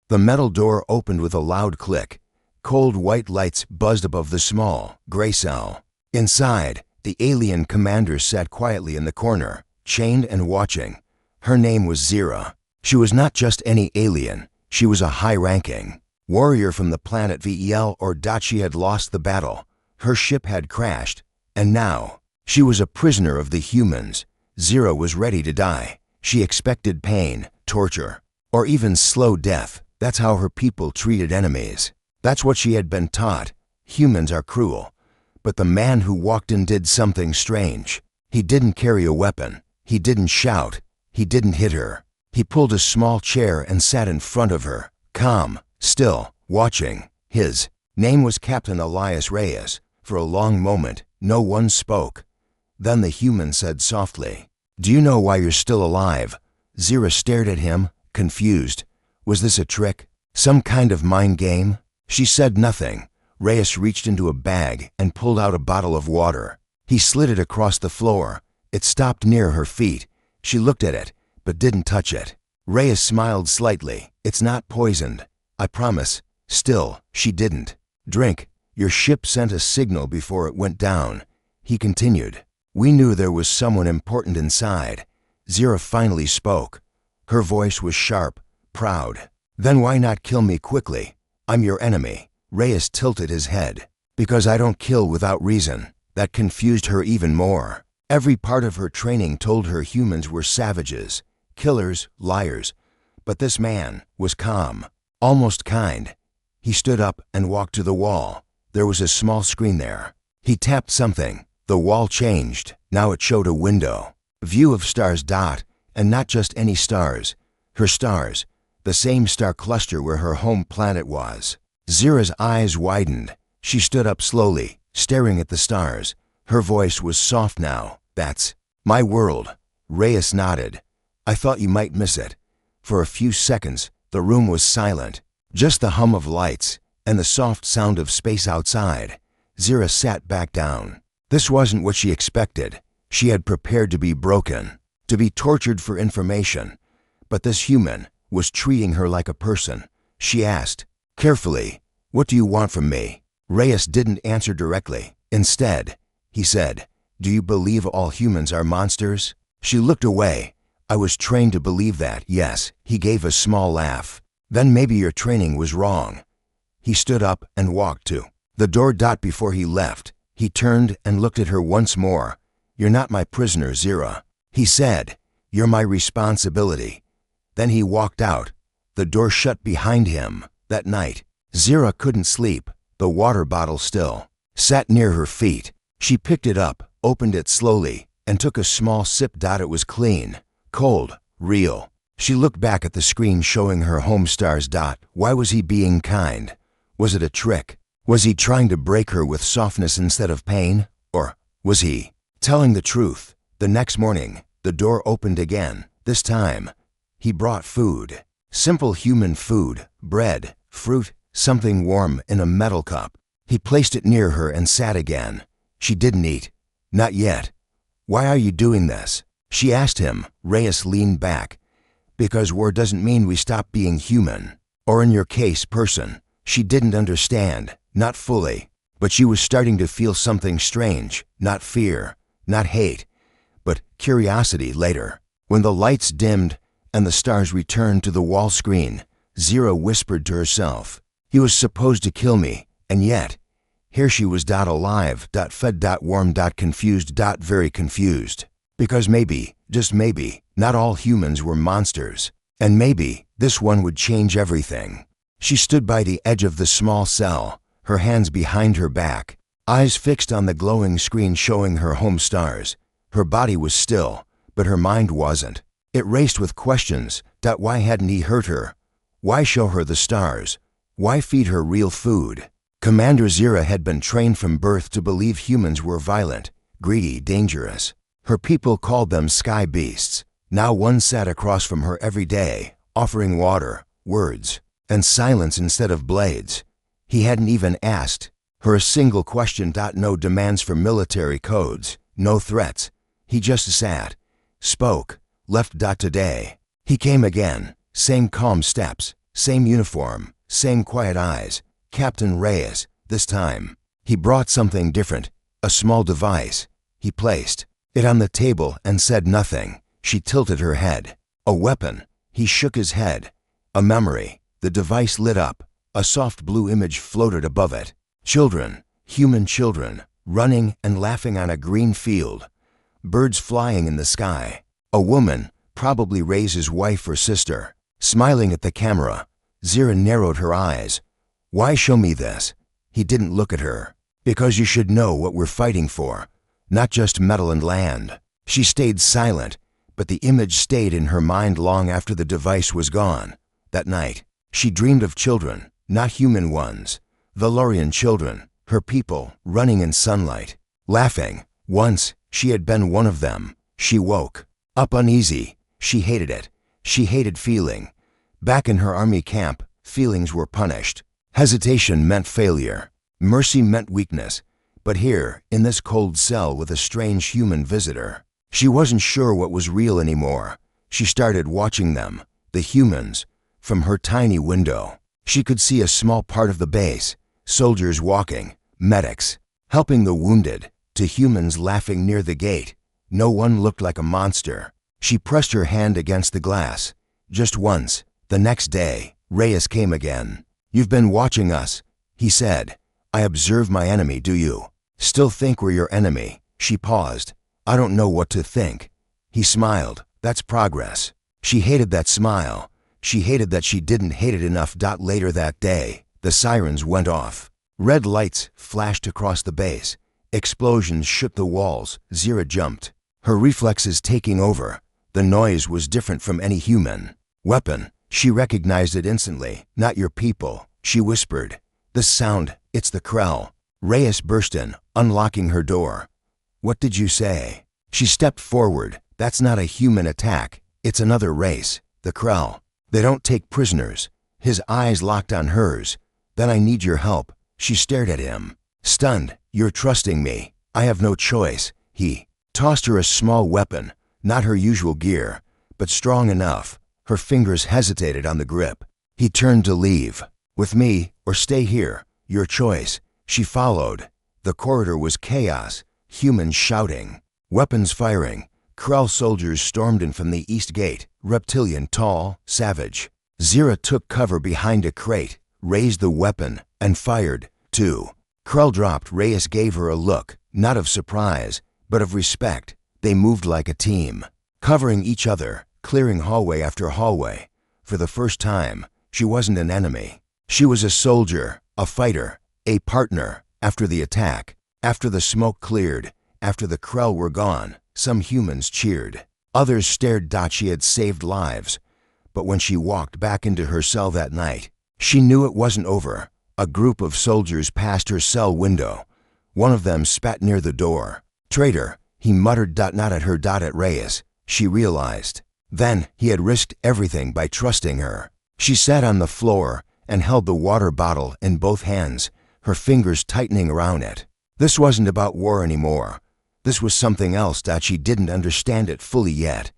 The metal door opened with a loud click. Cold white lights buzzed above the small, gray cell. Inside, the alien commander sat quietly in the corner, chained and watching. Her name was Zira. She was not just any alien. She was a high-ranking warrior from the planet Vel or Dot. She had lost the battle. Her ship had crashed, and now she was a prisoner of the humans. Zira was ready to die. She expected pain, torture, or even slow death. That's how her people treated enemies. That's what she had been taught. Humans are cruel. But the man who walked in did something strange. He didn't carry a weapon. He didn't shout. He didn't hit her. He pulled a small chair and sat in front of her, calm, still, watching. His name was Captain Elias Reyes. For a long moment, no one spoke. Then the human said softly, "Do you know why you're still alive?" Zira stared at him, confused. Was this a trick? Some kind of mind game? She said nothing. Reyes reached into a bag and pulled out a bottle of water. He slid it across the floor. It stopped near her feet. She looked at it, but didn't touch it. Reyes smiled slightly. "It's not poisoned. I promise." Still, she didn't. "Drink. Your ship sent a signal before it went down." He continued. "We knew there was someone important inside." Zira finally spoke. Her voice was sharp, proud. "Then why not kill me quickly? I'm your enemy." Reyes tilted his head. "Because I don't kill without reason." That confused her even more. Every part of her training told her humans were savages, killers, liars. But this man was calm, almost kind. He stood up and walked to the wall. There was a small screen there. He tapped something. The wall changed. Now it showed a window. View of stars. And not just any stars. Her stars. The same star cluster where her home planet was. Zira's eyes widened. She stood up slowly, staring at the stars. Her voice was soft now. "That's my world." Reyes nodded. "I thought you might miss it." For a few seconds, the room was silent. Just the hum of lights and the soft sound of space outside. Zira sat back down. This wasn't what she expected. She had prepared to be broken, to be tortured for information. But this human was treating her like a person. She asked, carefully, "What do you want from me?" Reyes didn't answer directly. Instead, he said, "Do you believe all humans are monsters?" She looked away. "I was trained to believe that, yes." He gave a small laugh. "Then maybe your training was wrong." He stood up and walked to the door. Before he left, he turned and looked at her once more. "You're not my prisoner, Zira," he said. "You're my responsibility." Then he walked out. The door shut behind him. That night, Zira couldn't sleep. The water bottle still sat near her feet. She picked it up, opened it slowly, and took a small sip. It was clean, cold, real. She looked back at the screen showing her home stars. Why was he being kind? Was it a trick? Was he trying to break her with softness instead of pain? Or was he telling the truth? The next morning, the door opened again. This time, he brought food. Simple human food, bread, fruit, something warm in a metal cup. He placed it near her and sat again. She didn't eat. Not yet. "Why are you doing this?" she asked him. Reyes leaned back. "Because war doesn't mean we stop being human. Or in your case, person." She didn't understand, not fully, but she was starting to feel something strange. Not fear, not hate, but curiosity. Later, when the lights dimmed and the stars returned to the wall screen, Zira whispered to herself, "He was supposed to kill me, and yet, here she was. Alive, fed, warm, confused, very confused. Because maybe, just maybe, not all humans were monsters. And maybe this one would change everything." She stood by the edge of the small cell, her hands behind her back, eyes fixed on the glowing screen showing her home stars. Her body was still, but her mind wasn't. It raced with questions. Why hadn't he hurt her? Why show her the stars? Why feed her real food? Commander Zira had been trained from birth to believe humans were violent, greedy, dangerous. Her people called them sky beasts. Now one sat across from her every day, offering water, words, and silence instead of blades. He hadn't even asked her a single question. No demands for military codes, no threats. He just sat, spoke, left. Today, he came again, same calm steps, Same uniform, same quiet eyes. Captain Reyes, this time. He brought something different, a small device. He placed it on the table and said nothing. She tilted her head. A weapon. He shook his head. A memory. The device lit up. A soft blue image floated above it. Children, human children, running and laughing on a green field. Birds flying in the sky. A woman, probably Reyes' wife or sister, smiling at the camera. Zira narrowed her eyes. Why show me this? He didn't look at her. Because you should know what we're fighting for. Not just metal and land. She stayed silent, but the image stayed in her mind long after the device was gone. That night, she dreamed of children, not human ones. Valorian children, her people, running in sunlight, laughing. Once, she had been one of them. She woke up uneasy. She hated it. She hated feeling. Back in her army camp, feelings were punished. Hesitation meant failure. Mercy meant weakness. But here, in this cold cell with a strange human visitor, she wasn't sure what was real anymore. She started watching them, the humans, from her tiny window. She could see a small part of the base, soldiers walking, medics, helping the wounded, to humans laughing near the gate. No one looked like a monster. She pressed her hand against the glass. Just once. The next day, Reyes came again. You've been watching us, he said. I observe my enemy, do you? Still think we're your enemy? She paused. I don't know what to think. He smiled. That's progress. She hated that smile. She hated that she didn't hate it enough. Later that day, the sirens went off. Red lights flashed across the base. Explosions shook the walls. Zira jumped, her reflexes taking over. The noise was different from any human weapon. She recognized it instantly. Not your people, she whispered. This sound, it's the Krell. Reyes burst in, unlocking her door. What did you say? She stepped forward. That's not a human attack. It's another race, the Krell. They don't take prisoners. His eyes locked on hers. Then I need your help. She stared at him, stunned. You're trusting me. I have no choice. He tossed her a small weapon, not her usual gear, but strong enough. Her fingers hesitated on the grip. He turned to leave. With me, or stay here. Your choice. She followed. The corridor was chaos. Humans shouting. Weapons firing. Krell soldiers stormed in from the east gate. Reptilian, tall, savage. Zira took cover behind a crate, raised the weapon, and fired, too. Krell dropped. Reyes gave her a look, not of surprise, but of respect. They moved like a team, covering each other, clearing hallway after hallway. For the first time, she wasn't an enemy. She was a soldier, a fighter, a partner. After the attack, after the smoke cleared, after the Krell were gone, some humans cheered. Others stared. She had saved lives. But when she walked back into her cell that night, she knew it wasn't over. A group of soldiers passed her cell window. One of them spat near the door. Traitor, he muttered. Not at her. At Reyes, she realized. Then he had risked everything by trusting her. She sat on the floor and held the water bottle in both hands, her fingers tightening around it. This wasn't about war anymore. This was something else. She didn't understand it fully yet.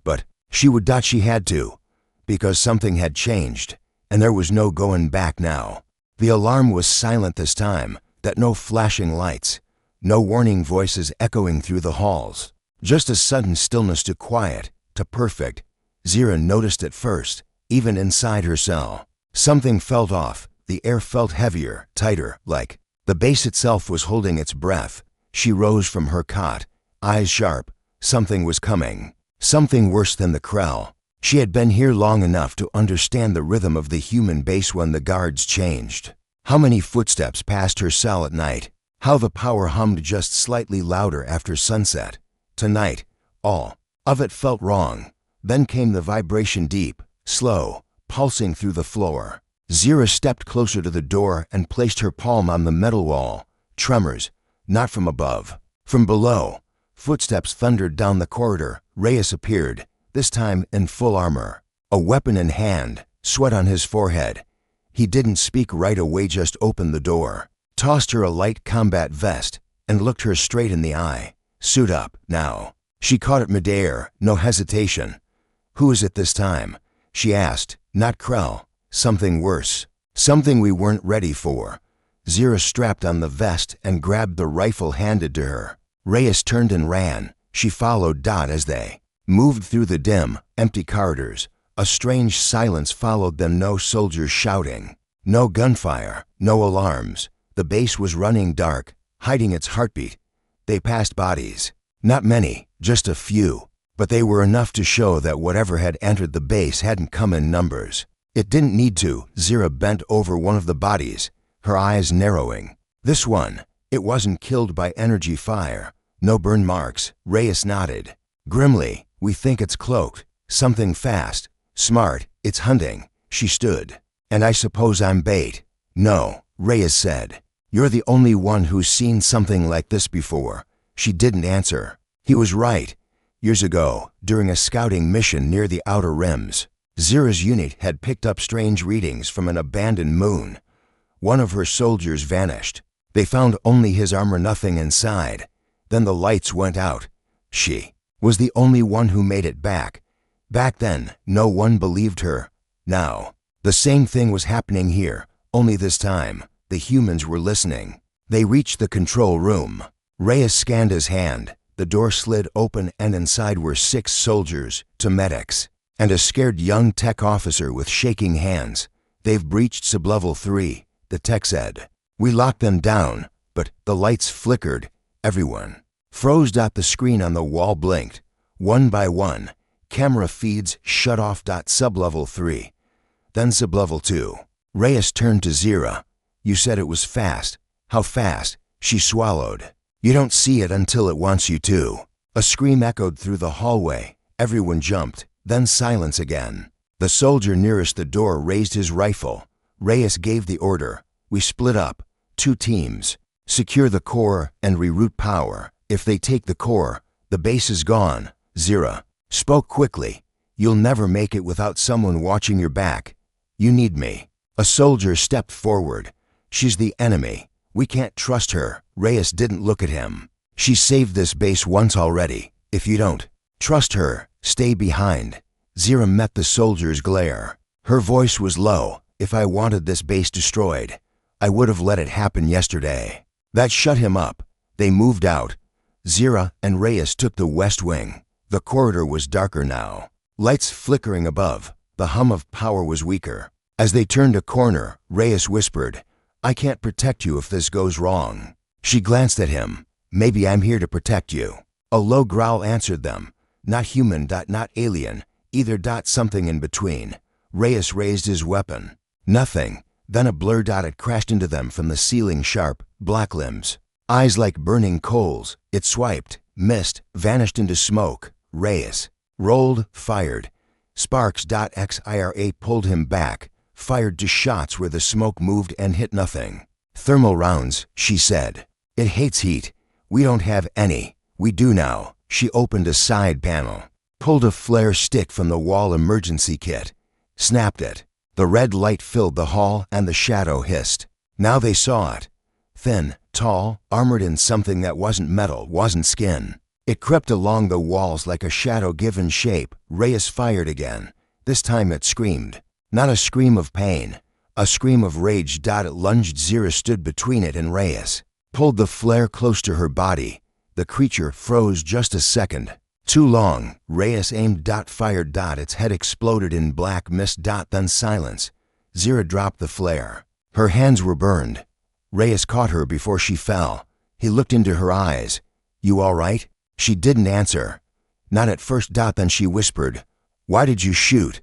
But she would. She had to. Because something had changed, and there was no going back now. The alarm was silent this time. No flashing lights. No warning voices echoing through the halls. Just a sudden stillness to quiet, to perfect. Zira noticed it first, even inside her cell. Something felt off. The air felt heavier, tighter, like the base itself was holding its breath. She rose from her cot, eyes sharp. Something was coming. Something worse than the Krell. She had been here long enough to understand the rhythm of the human base when the guards changed. How many footsteps passed her cell at night. How the power hummed just slightly louder after sunset. Tonight, all of it felt wrong. Then came the vibration, deep, slow, pulsing through the floor. Zira stepped closer to the door and placed her palm on the metal wall. Tremors, not from above, from below. Footsteps thundered down the corridor. Reyes appeared, this time in full armor, a weapon in hand, sweat on his forehead. He didn't speak right away, just opened the door, tossed her a light combat vest, and looked her straight in the eye. Suit up, now. She caught it midair, no hesitation. Who is it this time? She asked. Not Krell. something worse, something we weren't ready for. Zira strapped on the vest and grabbed the rifle handed to her. Reyes turned and ran. She followed as they moved through the dim, empty corridors. A strange silence followed them, no soldiers shouting, no gunfire, no alarms. The base was running dark, hiding its heartbeat. They passed bodies. Not many, just a few, but they were enough to show that whatever had entered the base hadn't come in numbers. It didn't need to. Zira bent over one of the bodies, her eyes narrowing. This one, it wasn't killed by energy fire. No burn marks. Reyes nodded. Grimly, we think it's cloaked. Something fast, smart, it's hunting. She stood. And I suppose I'm bait. No, Reyes said. You're the only one who's seen something like this before. She didn't answer. He was right. Years ago, during a scouting mission near the Outer Rims, Zira's unit had picked up strange readings from an abandoned moon. One of her soldiers vanished. They found only his armor, nothing inside. Then the lights went out. She was the only one who made it back. Back then, no one believed her. Now, the same thing was happening here, only this time, the humans were listening. They reached the control room. Reyes scanned his hand. The door slid open and inside were 6 soldiers, 2 medics, and a scared young tech officer with shaking hands. They've breached sublevel 3. The tech said. We locked them down, but the lights flickered. Everyone froze. The screen on the wall blinked. One by one, camera feeds shut off. Sublevel 3. Then sublevel 2. Reyes turned to Zira. You said it was fast. How fast? She swallowed. You don't see it until it wants you to. A scream echoed through the hallway. Everyone jumped. Then silence again. The soldier nearest the door raised his rifle. Reyes gave the order. We split up. 2 teams. Secure the core and reroute power. If they take the core, the base is gone. Zira spoke quickly. You'll never make it without someone watching your back. You need me. A soldier stepped forward. She's the enemy. We can't trust her. Reyes didn't look at him. She saved this base once already. If you don't trust her, stay behind. Zira met the soldier's glare. Her voice was low. If I wanted this base destroyed, I would have let it happen yesterday. That shut him up. They moved out. Zira and Reyes took the west wing. The corridor was darker now. Lights flickering above. The hum of power was weaker. As they turned a corner, Reyes whispered, I can't protect you if this goes wrong. She glanced at him. Maybe I'm here to protect you. A low growl answered them. Not human. Not alien. Either. Something in between. Reyes raised his weapon. Nothing. Then a blur. It crashed into them from the ceiling. Sharp, black limbs. Eyes like burning coals. It swiped, missed, vanished into smoke. Reyes rolled, fired. Sparks. Xira pulled him back, fired 2 shots where the smoke moved and hit nothing. Thermal rounds, she said. It hates heat. We don't have any. We do now. She opened a side panel, pulled a flare stick from the wall emergency kit, snapped it. The red light filled the hall and the shadow hissed. Now they saw it. Thin, tall, armored in something that wasn't metal, wasn't skin. It crept along the walls like a shadow given shape. Reyes fired again. This time it screamed. Not a scream of pain, a scream of rage. It lunged. Zira stood between it and Reyes, pulled the flare close to her body. The creature froze just a second. Too long. Reyes aimed. Fired. Its head exploded in black mist. Then silence. Zira dropped the flare. Her hands were burned. Reyes caught her before she fell. He looked into her eyes. You all right? She didn't answer. Not at first. Then she whispered, Why did you shoot?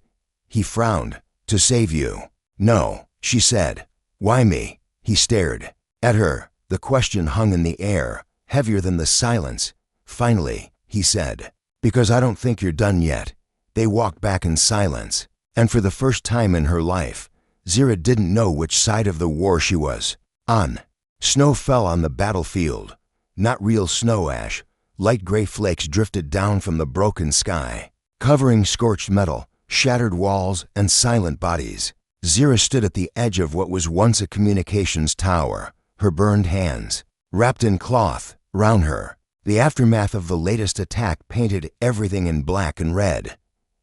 He frowned. To save you. No, she said. Why me? He stared at her. The question hung in the air, heavier than the silence. Finally, he said, Because I don't think you're done yet. They walked back in silence, and for the first time in her life, Zira didn't know which side of the war she was on. Snow fell on the battlefield. Not real snow ash. Light gray flakes drifted down from the broken sky, covering scorched metal, shattered walls, and silent bodies. Zira stood at the edge of what was once a communications tower, her burned hands wrapped in cloth round her. The aftermath of the latest attack painted everything in black and red.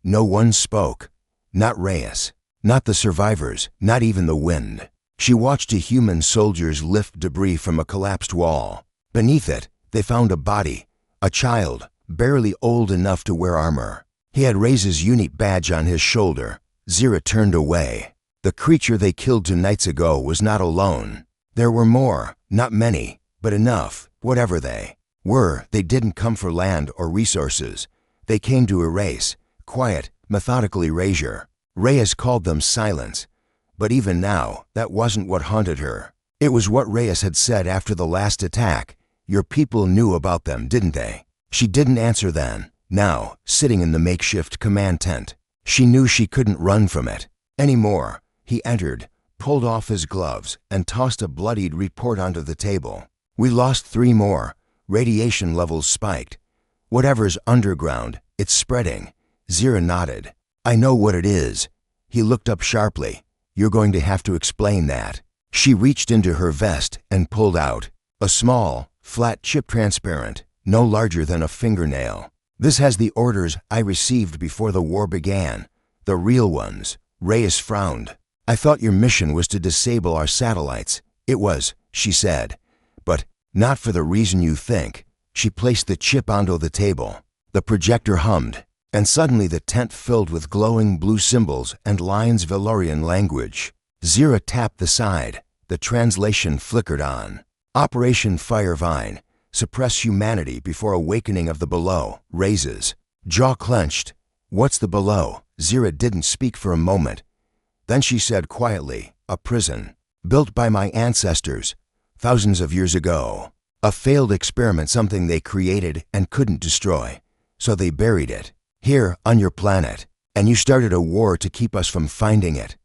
No one spoke. Not Reyes. Not the survivors, not even the wind. She watched a human soldiers lift debris from a collapsed wall. Beneath it, they found a body, a child, barely old enough to wear armor. He had Reyes' unit badge on his shoulder. Zira turned away. The creature they killed 2 nights ago was not alone. There were more, not many, but enough. Whatever they were, they didn't come for land or resources. They came to erase, quiet, methodical erasure. Reyes called them silence. But even now, that wasn't what haunted her. It was what Reyes had said after the last attack. Your people knew about them, didn't they? She didn't answer then. Now, sitting in the makeshift command tent, she knew she couldn't run from it anymore. He entered, pulled off his gloves, and tossed a bloodied report onto the table. We lost 3 more. Radiation levels spiked. Whatever's underground, it's spreading. Zira nodded. I know what it is. He looked up sharply. You're going to have to explain that. She reached into her vest and pulled out a small, flat chip, transparent, no larger than a fingernail. This has the orders I received before the war began. The real ones. Reyes frowned. I thought your mission was to disable our satellites. It was, she said. But not for the reason you think. She placed the chip onto the table. The projector hummed, and suddenly the tent filled with glowing blue symbols and lines Valorian language. Zira tapped the side. The translation flickered on. Operation Firevine. Suppress humanity before awakening of the below. Raises. Jaw clenched. What's the below? Zira didn't speak for a moment. Then she said quietly, a prison. Built by my ancestors. Thousands of years ago. A failed experiment, something they created and couldn't destroy. So they buried it. Here, on your planet. And you started a war to keep us from finding it.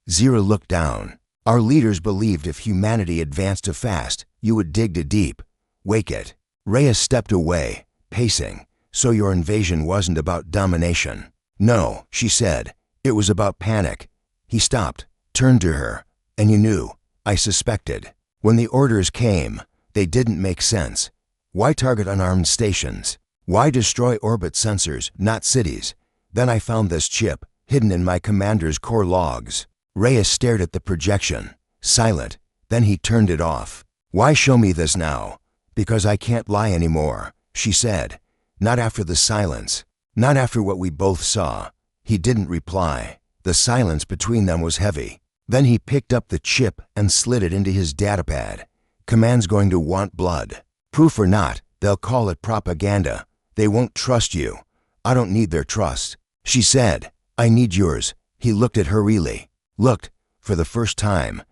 Zira looked down. Our leaders believed if humanity advanced too fast, you would dig too deep. Wake it. Reyes stepped away, pacing. So your invasion wasn't about domination. No, she said. It was about panic. He stopped, turned to her. And you knew. I suspected. When the orders came, they didn't make sense. Why target unarmed stations? Why destroy orbit sensors, not cities? Then I found this chip, hidden in my commander's core logs. Reyes stared at the projection, silent. Then he turned it off. Why show me this now? Because I can't lie anymore, she said. Not after the silence. Not after what we both saw. He didn't reply. The silence between them was heavy. Then he picked up the chip and slid it into his datapad. Command's going to want blood. Proof or not, they'll call it propaganda. They won't trust you. I don't need their trust. She said, I need yours. He looked at her really. Looked, for the first time.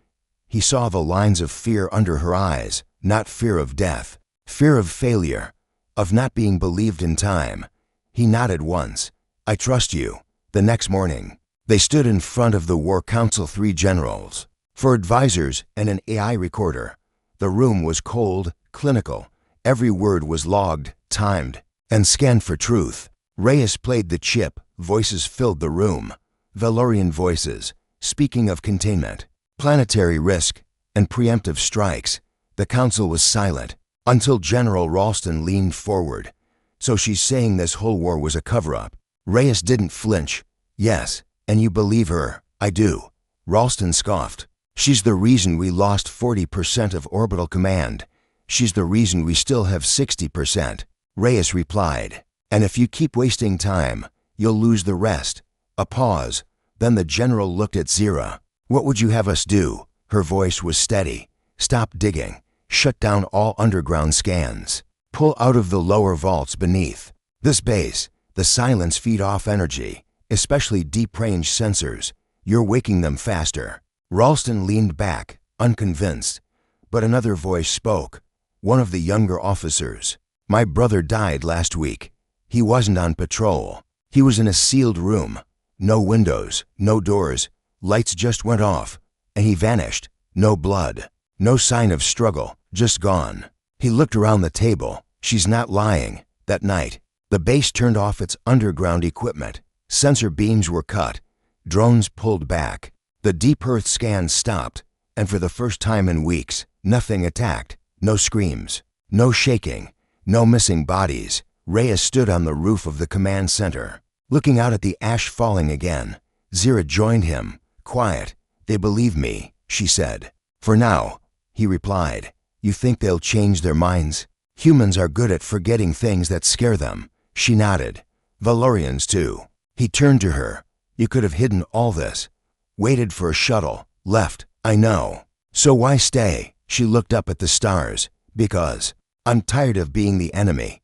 He saw the lines of fear under her eyes, not fear of death. Fear of failure, of not being believed in time. He nodded once. I trust you. The next morning, they stood in front of the War Council 3 generals, for advisors and an AI recorder. The room was cold, clinical. Every word was logged, timed, and scanned for truth. Reyes played the chip. Voices filled the room. Valorian voices, speaking of containment, planetary risk, and preemptive strikes. The council was silent, until General Ralston leaned forward. So she's saying this whole war was a cover-up. Reyes didn't flinch. Yes, and you believe her. I do. Ralston scoffed. She's the reason we lost 40% of orbital command. She's the reason we still have 60%. Reyes replied. And if you keep wasting time, you'll lose the rest. A pause. Then the general looked at Zira. What would you have us do? Her voice was steady. Stop digging. Shut down all underground scans. Pull out of the lower vaults beneath. This base, the silence feed off energy, especially deep-range sensors. You're waking them faster. Ralston leaned back, unconvinced. But another voice spoke. One of the younger officers. My brother died last week. He wasn't on patrol. He was in a sealed room. No windows, no doors. Lights just went off. And he vanished. No blood. No sign of struggle. Just gone. He looked around the table. She's not lying. That night, the base turned off its underground equipment. Sensor beams were cut. Drones pulled back. The deep earth scans stopped. And for the first time in weeks, nothing attacked. No screams. No shaking. No missing bodies. Reyes stood on the roof of the command center, looking out at the ash falling again. Zira joined him, Quiet. They believe me, she said. For now, he replied. You think they'll change their minds? Humans are good at forgetting things that scare them. She nodded. Valorians too. He turned to her. You could have hidden all this. Waited for a shuttle. Left. I know. So why stay? She looked up at the stars. Because I'm tired of being the enemy.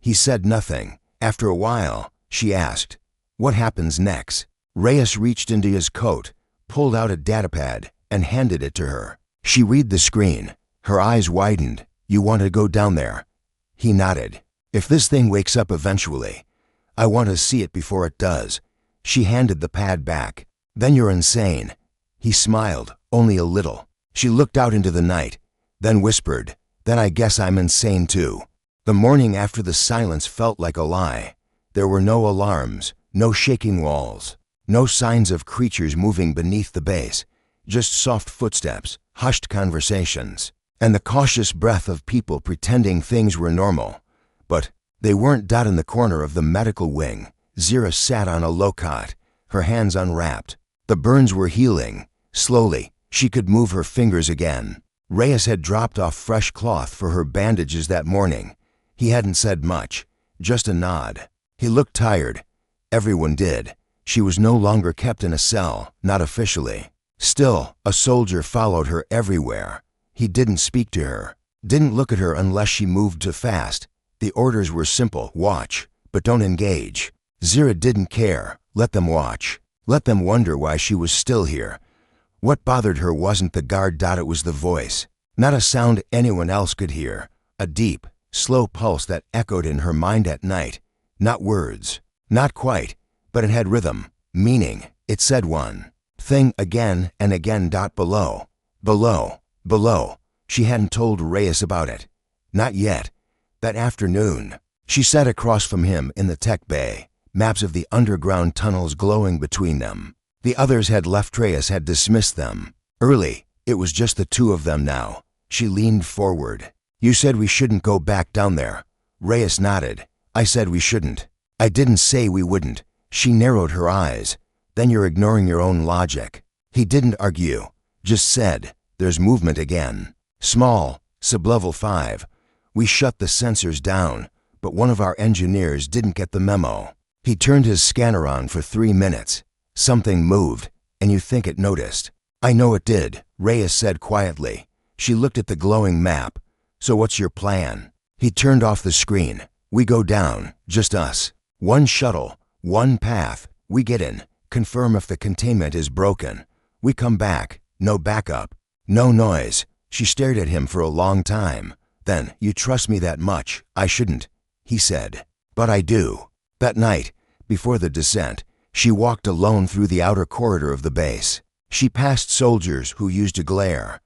He said nothing. After a while, she asked, what happens next? Reyes reached into his coat, pulled out a datapad, and handed it to her. She read the screen. Her eyes widened. You want to go down there? He nodded. If this thing wakes up eventually, I want to see it before it does. She handed the pad back. Then you're insane. He smiled, only a little. She looked out into the night, then whispered, then I guess I'm insane too. The morning after the silence felt like a lie. There were no alarms, no shaking walls, no signs of creatures moving beneath the base, just soft footsteps, hushed conversations, and the cautious breath of people pretending things were normal. But they weren't. In the corner of the medical wing, Zira sat on a low cot, her hands unwrapped. The burns were healing. Slowly, she could move her fingers again. Reyes had dropped off fresh cloth for her bandages that morning. He hadn't said much, just a nod. He looked tired. Everyone did. She was no longer kept in a cell, not officially. Still, a soldier followed her everywhere. He didn't speak to her, didn't look at her unless she moved too fast. The orders were simple: watch, but don't engage. Zira didn't care. Let them watch. Let them wonder why she was still here. What bothered her wasn't the guard. It was the voice. Not a sound anyone else could hear. A deep, slow pulse that echoed in her mind at night. Not words. Not quite. But it had rhythm, meaning. It said one thing again and again. Below. Below. Below. She hadn't told Reyes about it. Not yet. That afternoon, she sat across from him in the tech bay, maps of the underground tunnels glowing between them. The others had left. Reyes had dismissed them. Early, it was just the two of them now. She leaned forward. You said we shouldn't go back down there. Reyes nodded. I said we shouldn't. I didn't say we wouldn't. She narrowed her eyes. Then you're ignoring your own logic. He didn't argue, just said, there's movement again. Small, sublevel 5. We shut the sensors down, but one of our engineers didn't get the memo. He turned his scanner on for 3 minutes. Something moved, and you think it noticed. I know it did, Reyes said quietly. She looked at the glowing map. So what's your plan? He turned off the screen. We go down, just us. One shuttle, one path. We get in, confirm if the containment is broken. We come back, no backup, no noise. She stared at him for a long time. Then, you trust me that much? I shouldn't, he said. But I do. That night, before the descent, she walked alone through the outer corridor of the base. She passed soldiers who used to glare.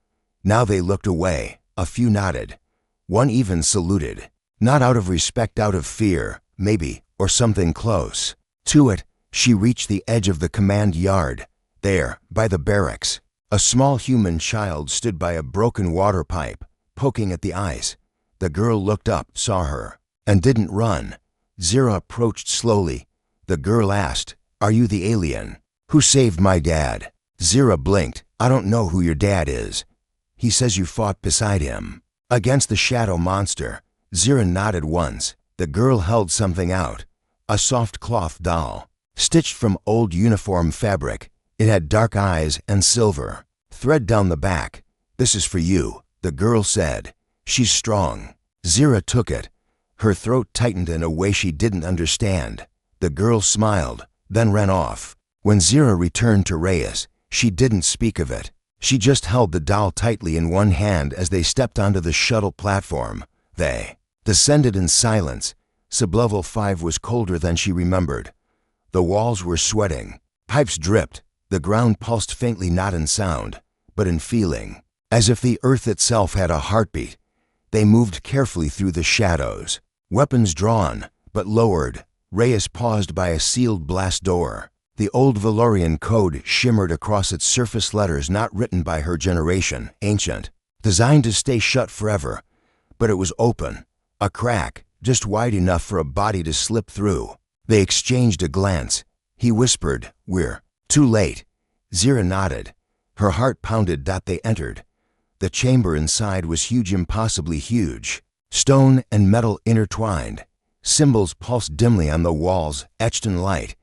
Now they looked away. A few nodded. One even saluted. Not out of respect, out of fear, maybe, or something close to it. She reached the edge of the command yard. There, by the barracks, a small human child stood by a broken water pipe, poking at the ice. The girl looked up, saw her, and didn't run. Zira approached slowly. The girl asked, Are you the alien who saved my dad? Zira blinked. I don't know who your dad is. He says you fought beside him, against the shadow monster. Zira nodded once. The girl held something out. A soft cloth doll, stitched from old uniform fabric. It had dark eyes and silver thread down the back. This is for you, the girl said. She's strong. Zira took it. Her throat tightened in a way she didn't understand. The girl smiled, then ran off. When Zira returned to Reyes, she didn't speak of it. She just held the doll tightly in one hand as they stepped onto the shuttle platform. They descended in silence. Sublevel 5 was colder than she remembered. The walls were sweating. Pipes dripped. The ground pulsed faintly, not in sound, but in feeling, as if the earth itself had a heartbeat. They moved carefully through the shadows, weapons drawn, but lowered. Reyes paused by a sealed blast door. The old Valorian code shimmered across its surface, letters not written by her generation, ancient, designed to stay shut forever. But it was open, a crack, just wide enough for a body to slip through. They exchanged a glance. He whispered, We're too late. Zira nodded. Her heart pounded. They entered. The chamber inside was huge, impossibly huge. Stone and metal intertwined. Symbols pulsed dimly on the walls, etched in light.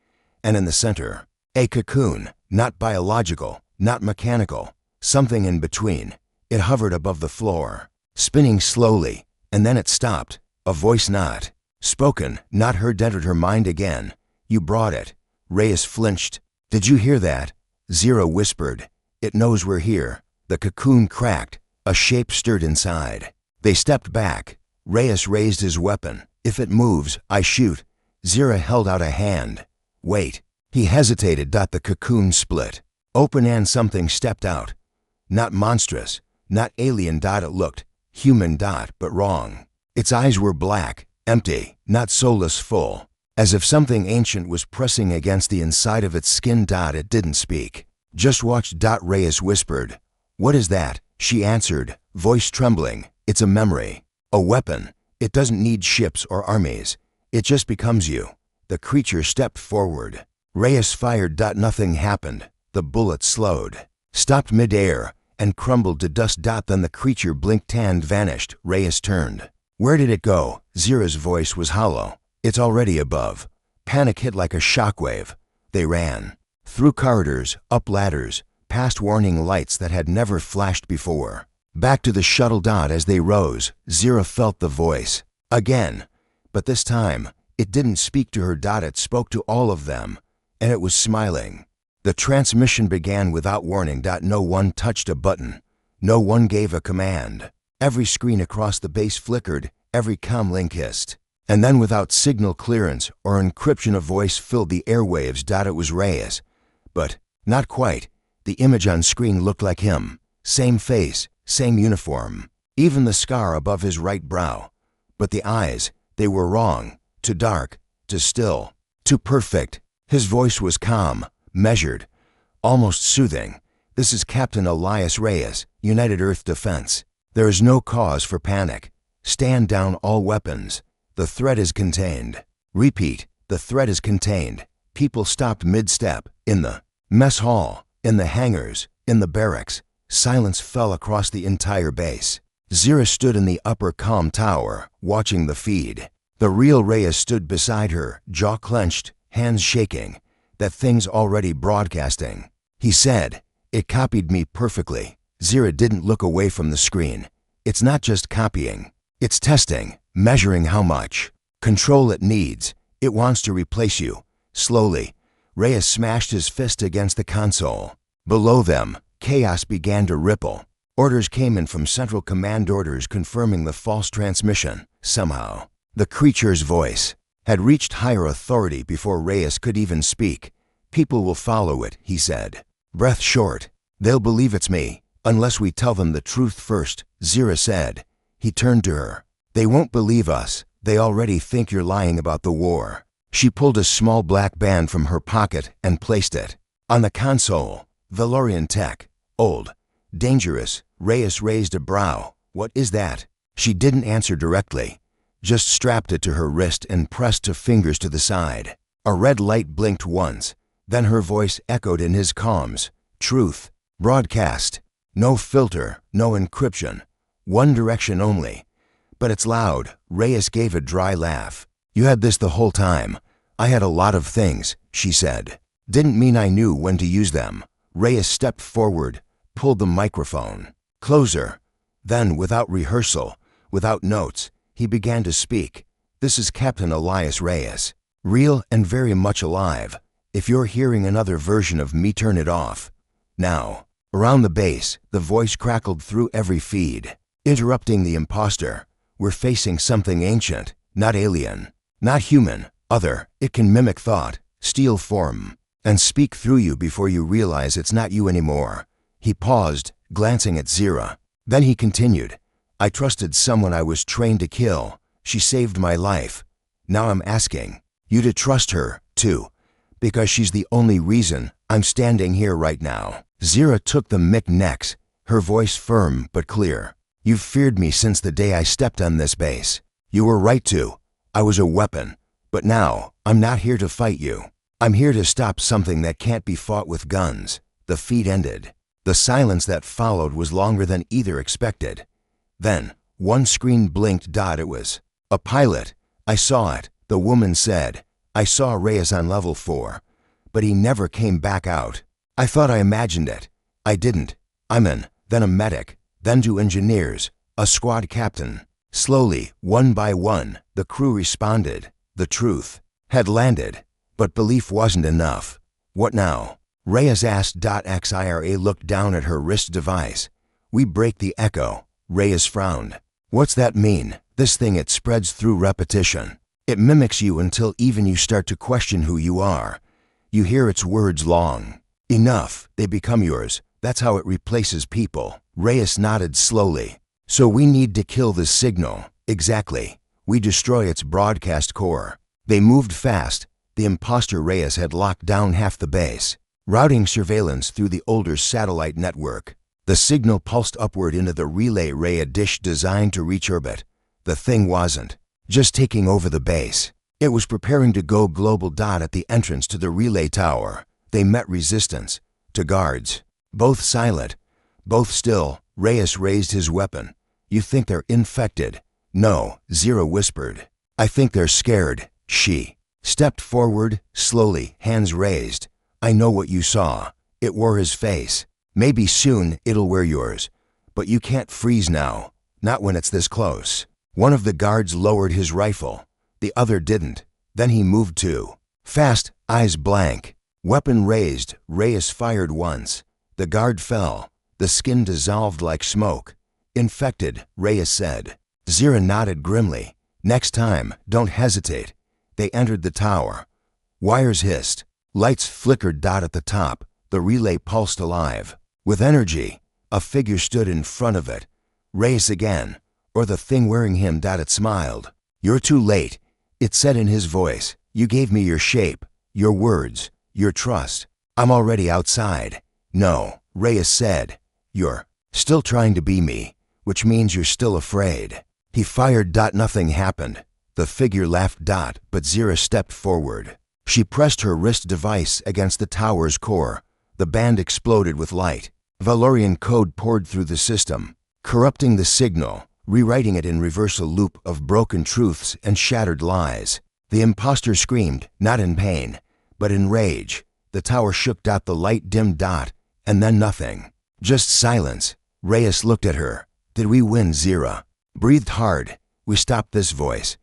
And in the center, a cocoon, not biological, not mechanical, something in between. It hovered above the floor, spinning slowly, and then it stopped. A voice, not spoken, not heard, entered her mind again. "You brought it." Reyes flinched. "Did you hear that?" Zira whispered. "It knows we're here." The cocoon cracked. A shape stirred inside. They stepped back. Reyes raised his weapon. "If it moves, I shoot." Zira held out a hand. "Wait." He hesitated. The cocoon split open and something stepped out. Not monstrous, not alien. It looked human. But wrong. Its eyes were black, empty, not soulless, full, as if something ancient was pressing against the inside of its skin. It didn't speak, just watched. Reyes whispered. "What is that?" She answered, voice trembling. "It's a memory. A weapon. It doesn't need ships or armies. It just becomes you." The creature stepped forward. Reyes fired. Nothing happened. The bullet slowed, stopped midair, and crumbled to dust. Then the creature blinked and vanished. Reyes turned. "Where did it go?" Zira's voice was hollow. "It's already above." Panic hit like a shockwave. They ran. Through corridors, up ladders, past warning lights that had never flashed before. Back to the shuttle. As they rose, Zira felt the voice. Again. But this time, it didn't speak to her. It spoke to all of them. And it was smiling. The transmission began without warning. No one touched a button. No one gave a command. Every screen across the base flickered. Every comm link hissed. And then, without signal clearance or encryption, a voice filled the airwaves. It was Reyes. But not quite. The image on screen looked like him. Same face, same uniform. Even the scar above his right brow. But the eyes, they were wrong. Too dark, too still, too perfect. His voice was calm, measured, almost soothing. "This is Captain Elias Reyes, United Earth Defense. There is no cause for panic. Stand down all weapons. The threat is contained. Repeat, the threat is contained." People stopped mid-step. In the mess hall, in the hangars, in the barracks. Silence fell across the entire base. Zira stood in the upper comm tower, watching the feed. The real Reyes stood beside her, jaw clenched, hands shaking. "That thing's already broadcasting." He said. "It copied me perfectly." Zira didn't look away from the screen. "It's not just copying. It's testing, measuring how much control it needs. It wants to replace you." Slowly, Reyes smashed his fist against the console. Below them, chaos began to ripple. Orders came in from Central Command, orders confirming the false transmission. Somehow, the creature's voice had reached higher authority before Reyes could even speak. "People will follow it," he said, breath short. "They'll believe it's me, unless we tell them the truth first," Zira said. He turned to her. "They won't believe us. They already think you're lying about the war." She pulled a small black band from her pocket and placed it on the console. "Valorian tech. Old. Dangerous." Reyes raised a brow. "What is that?" She didn't answer directly, just strapped it to her wrist and pressed her fingers to the side. A red light blinked once, then her voice echoed in his comms. "Truth. Broadcast. No filter, no encryption. One direction only. But it's loud." Reyes gave a dry laugh. "You had this the whole time." "I had a lot of things," she said. "Didn't mean I knew when to use them." Reyes stepped forward, pulled the microphone closer. Then, without rehearsal, without notes, he began to speak. "This is Captain Elias Reyes. Real and very much alive. If you're hearing another version of me, turn it off. Now." Around the base, the voice crackled through every feed, interrupting the imposter. "We're facing something ancient, not alien, not human, other. It can mimic thought, steal form, and speak through you before you realize it's not you anymore." He paused, glancing at Zira. Then he continued. "I trusted someone I was trained to kill. She saved my life. Now I'm asking you to trust her, too, because she's the only reason I'm standing here right now." Zira took the mic next, her voice firm but clear. "You've feared me since the day I stepped on this base. You were right to. I was a weapon. But now, I'm not here to fight you. I'm here to stop something that can't be fought with guns. The feed ended. The silence that followed was longer than either expected. Then, one screen blinked. It was a pilot. I saw it, the woman said. I saw Reyes on level 4. But he never came back out. I thought I imagined it. I didn't. I'm in, then a medic, then 2 engineers, a squad captain. Slowly, one by one, the crew responded. The truth had landed. But belief wasn't enough. What now? Reyes asked. Xira looked down at her wrist device. We break the echo. Reyes frowned. What's that mean? This thing, it spreads through repetition. It mimics you until even you start to question who you are. You hear its words long enough, they become yours. That's how it replaces people. Reyes nodded slowly. So we need to kill the signal. Exactly. We destroy its broadcast core. They moved fast. The imposter Reyes had locked down half the base, routing surveillance through the older satellite network. The signal pulsed upward into the relay Rhea dish designed to reach orbit. The thing wasn't just taking over the base. It was preparing to go global. At the entrance to the relay tower, they met resistance. To guards, both silent, both still. Reyes raised his weapon. You think they're infected? No, Zira whispered. I think they're scared. She stepped forward, slowly, hands raised. I know what you saw. It wore his face. Maybe soon it'll wear yours. But you can't freeze now. Not when it's this close. One of the guards lowered his rifle. The other didn't. Then he moved too. Fast, eyes blank. Weapon raised, Reyes fired once. The guard fell. The skin dissolved like smoke. Infected, Reyes said. Zira nodded grimly. Next time, don't hesitate. They entered the tower. Wires hissed. Lights flickered. At the top, the relay pulsed alive. With energy, a figure stood in front of it. Reyes again, or the thing wearing him. It smiled. You're too late, it said in his voice. You gave me your shape, your words, your trust. I'm already outside. No, Reyes said. You're still trying to be me, which means you're still afraid. He fired. Nothing happened. The figure laughed. But Zira stepped forward. She pressed her wrist device against the tower's core. The band exploded with light. Valorian code poured through the system, corrupting the signal, rewriting it in reversal loop of broken truths and shattered lies. The imposter screamed, not in pain, but in rage. The tower shook. The light dimmed. And then nothing. Just silence. Reyes looked at her. Did we win? Zira breathed hard. We stopped this voice.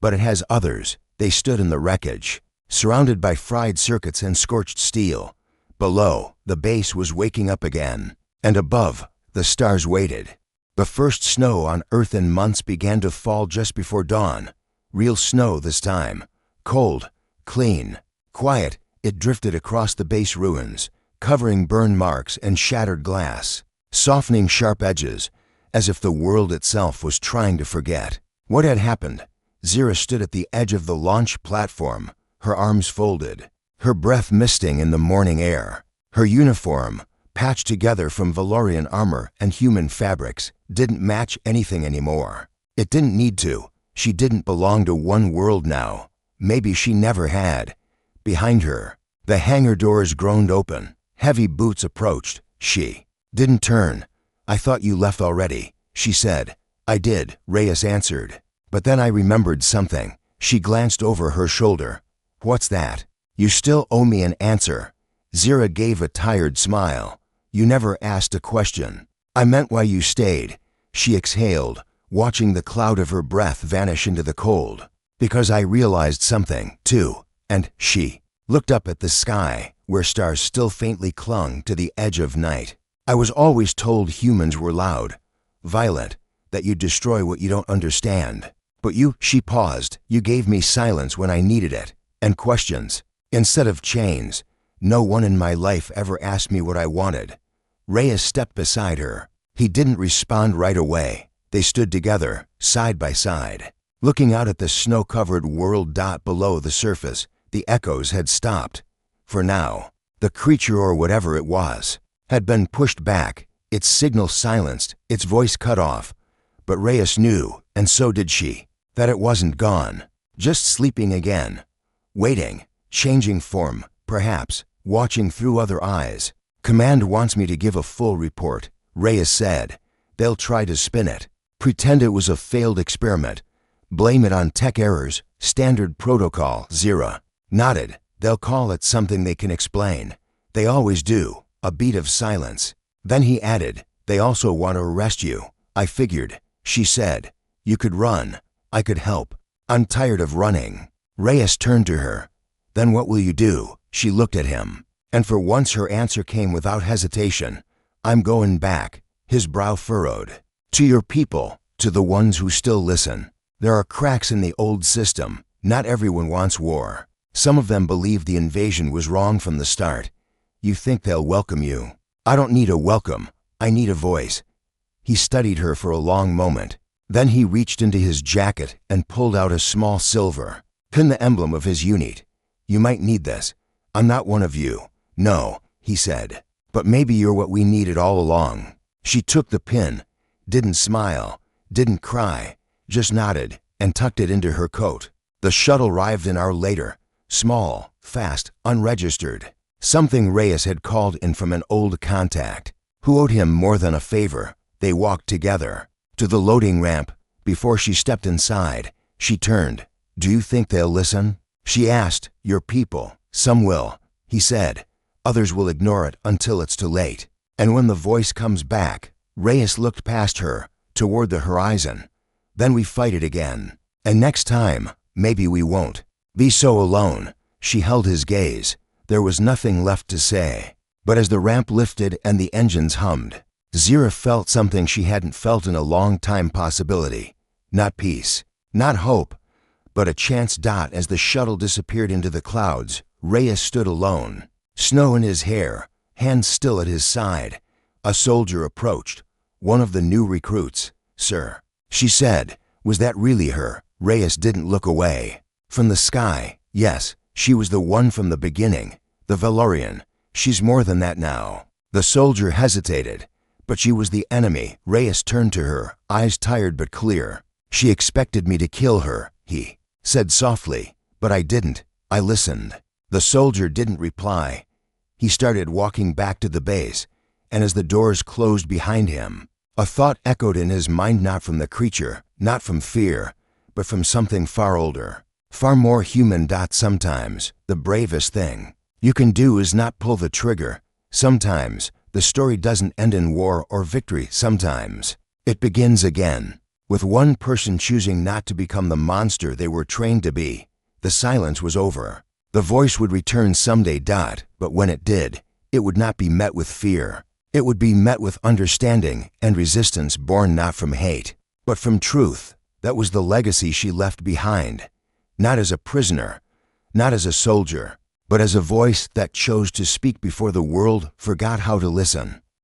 But it has others. They stood in the wreckage, surrounded by fried circuits and scorched steel. Below, the base was waking up again. And above, the stars waited. The first snow on Earth in months began to fall just before dawn. Real snow this time. Cold, clean, quiet. It drifted across the base ruins, covering burn marks and shattered glass, softening sharp edges, as if the world itself was trying to forget what had happened. Zira stood at the edge of the launch platform, her arms folded, her breath misting in the morning air. Her uniform, patched together from Valorian armor and human fabrics, didn't match anything anymore. It didn't need to. She didn't belong to one world now. Maybe she never had. Behind her, the hangar doors groaned open. Heavy boots approached. She didn't turn. I thought you left already, she said. I did, Reyes answered. But then I remembered something. She glanced over her shoulder. What's that? You still owe me an answer. Zira gave a tired smile. You never asked a question. I meant why you stayed. She exhaled, watching the cloud of her breath vanish into the cold. Because I realized something, too. And she looked up at the sky, where stars still faintly clung to the edge of night. I was always told humans were loud, violent, that you destroy what you don't understand. But you, she paused, you gave me silence when I needed it, and questions, instead of chains. No one in my life ever asked me what I wanted. Reyes stepped beside her. He didn't respond right away. They stood together, side by side, looking out at the snow-covered world. Below the surface, the echoes had stopped. For now, the creature, or whatever it was, had been pushed back, its signal silenced, its voice cut off. But Reyes knew, and so did she, that it wasn't gone, just sleeping again, waiting, changing form, perhaps, watching through other eyes. Command wants me to give a full report, Reyes said. They'll try to spin it. Pretend it was a failed experiment. Blame it on tech errors, standard protocol, Zira. Nodded. They'll call it something they can explain. They always do. A beat of silence. Then he added, they also want to arrest you. I figured, she said. You could run. I could help. I'm tired of running. Reyes turned to her. Then what will you do? She looked at him. And for once her answer came without hesitation. I'm going back. His brow furrowed. To your people, to the ones who still listen. There are cracks in the old system. Not everyone wants war. Some of them believe the invasion was wrong from the start. You think they'll welcome you. I don't need a welcome. I need a voice. He studied her for a long moment. Then he reached into his jacket and pulled out a small silver pin, the emblem of his unit. You might need this. I'm not one of you. No, he said. But maybe you're what we needed all along. She took the pin, didn't smile, didn't cry, just nodded and tucked it into her coat. The shuttle arrived an hour later. Small, fast, unregistered. Something Reyes had called in from an old contact who owed him more than a favor. They walked together to the loading ramp. Before she stepped inside, she turned. Do you think they'll listen? She asked. Your people. Some will, he said. Others will ignore it until it's too late. And when the voice comes back, Reyes looked past her, toward the horizon. Then we fight it again. And next time, maybe we won't be so alone. She held his gaze. There was nothing left to say. But as the ramp lifted and the engines hummed, Zira felt something she hadn't felt in a long time. Possibility. Not peace. Not hope. But a chance. As the shuttle disappeared into the clouds, Reyes stood alone. Snow in his hair, hands still at his side. A soldier approached. One of the new recruits. Sir, she said. Was that really her? Reyes didn't look away. From the sky, yes, she was the one from the beginning. The Valorian. She's more than that now. The soldier hesitated. But she was the enemy. Reyes turned to her, eyes tired but clear. She expected me to kill her, he said softly. But I didn't. I listened. The soldier didn't reply. He started walking back to the base, and as the doors closed behind him, a thought echoed in his mind, not from the creature, not from fear, but from something far older, far more human. Sometimes the bravest thing you can do is not pull the trigger. Sometimes the story doesn't end in war or victory. Sometimes it begins again, with one person choosing not to become the monster they were trained to be. The silence was over. The voice would return someday. But when it did, it would not be met with fear. It would be met with understanding and resistance, born not from hate, but from truth. That was the legacy she left behind. Not as a prisoner, not as a soldier, but as a voice that chose to speak before the world forgot how to listen.